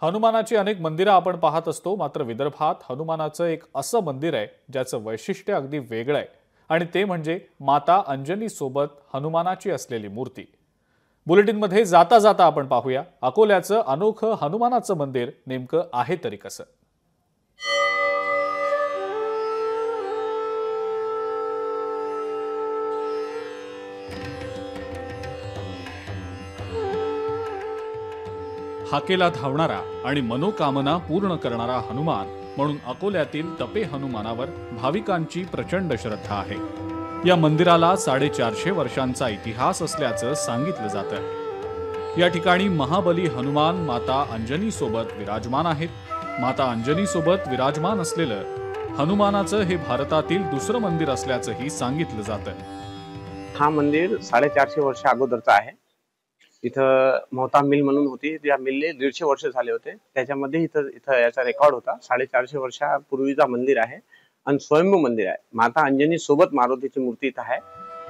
हनुमानाची अनेक मंदिरं आपण पाहत असतो, मात्र विदर्भात हनुमानाचं एक असं मंदिर आहे ज्याचं वैशिष्ट्य अगदी वेगळं आहे आणि ते म्हणजे माता अंजनी सोबत हनुमानाची असलेली मूर्ती। बुलेटिनमध्ये जाता जाता आपण पाहूया अकोल्याचं अनोखं हनुमानाचं मंदिर नेमकं आहे तरी कसं। हाकेला धावणारा आणि मनोकामना पूर्ण करणारा हनुमान म्हणून अकोल्यातील तपे हनुमानावर भाविकांची प्रचंड श्रद्धा आहे। या मंदिराला 450 वर्षांचा इतिहास असल्याचं सांगितलं जातं। या ठिकाणी महाबली हनुमान माता अंजनी सोबत विराजमान आहेत। माता अंजनी सोबत विराजमान असलेलं हनुमानाचं हे भारतातील दुसरं मंदिर असल्याचंही सांगितलं जातं। हा मंदिर 450 वर्ष अगोदरचा आहे। इथं मोहता मिल म्हणून होती, त्या मिलले 150 वर्ष झाले होते। त्याच्यामध्ये इथं याचा रेकॉर्ड होता। 450 वर्षापूर्वीचा मंदिर आहे आणि स्वयंभू मंदिर आहे। माता अंजनी सोबत मारुतीची मूर्ती इथं आहे,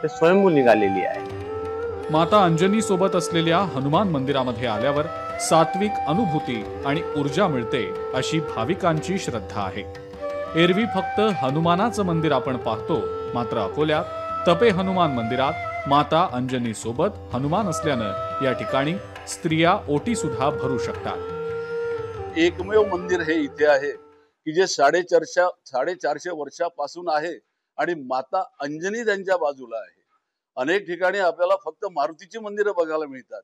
ते स्वयंभू निघालेली आहे। माता अंजनी सोबत असलेल्या हनुमान मंदिरामध्ये आल्यावर सात्विक अनुभूती आणि ऊर्जा मिळते अशी भाविकांची श्रद्धा आहे। एरवी फक्त हनुमानाचं मंदिर आपण पाहतो, मात्र अकोल्यात तपे हनुमान मंदिरात माता अंजनी सोबत हनुमान असल्यानं या ठिकाणी स्त्रिया ओटी सुद्धा भरू शकतात। एकमेव मंदिर हे इथे आहे की जे 450 वर्षापासून आहे आणि माता अंजनी त्यांच्या बाजूला आहे। अनेक ठिकाणी आपल्याला फक्त मारुतीची मंदिरं बघायला मिळतात,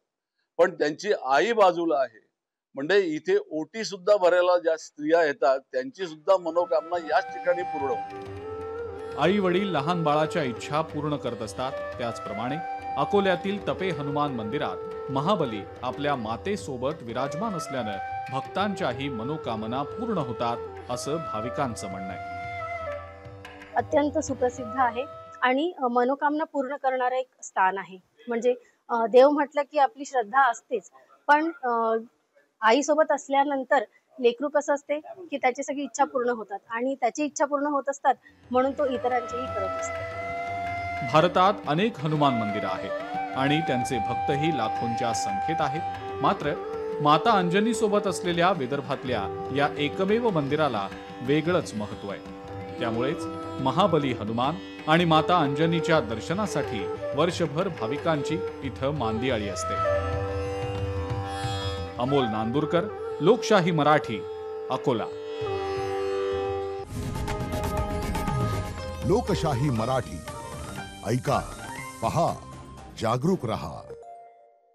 पण त्यांची आई बाजूला आहे। म्हणजे इथे ओटी सुद्धा भरायला ज्या स्त्रिया येतात त्यांची सुद्धा मनोकामना याच ठिकाणी पूर्ण होते। आई वडील लहान बाळाच्या इच्छा पूर्ण करत असतात, त्याचप्रमाणे अकोल्यातील तपे हनुमान मंदिरात महाबली आपल्या मातेसोबत विराजमान असल्यानं भक्तांच्याही मनोकामना पूर्ण होतात असं भाविकांचं म्हणणं आहे। अत्यंत सुप्रसिद्ध आहे आणि मनोकामना पूर्ण करणारं एक स्थान आहे। म्हणजे देव म्हटलं की आपली श्रद्धा असतेच, पण आई सोबत असल्यानंतर लेकरू कसं असते की त्याची सगळी इच्छा पूर्ण होतात आणि त्याची इच्छा पूर्ण होत असतात, म्हणून तो इतरांचीही करत असतो। भारतात अनेक हनुमान मंदिरं आहेत आणि त्यांचे भक्तही लाखोंच्या संख्येत आहेत, मात्र माता अंजनी सोबत असलेल्या विदर्भातल्या या एकमेव मंदिराला वेगळंच महत्त्व आहे। त्यामुळेच महाबली हनुमान आणि माता अंजनीच्या दर्शनासाठी वर्षभर भाविकांची इथं मांदियाळी असते। अमोल नांदुरकर, लोकशाही मराठी, अकोला। लोकशाही मराठी ऐका, पहा, जागरूक रहा।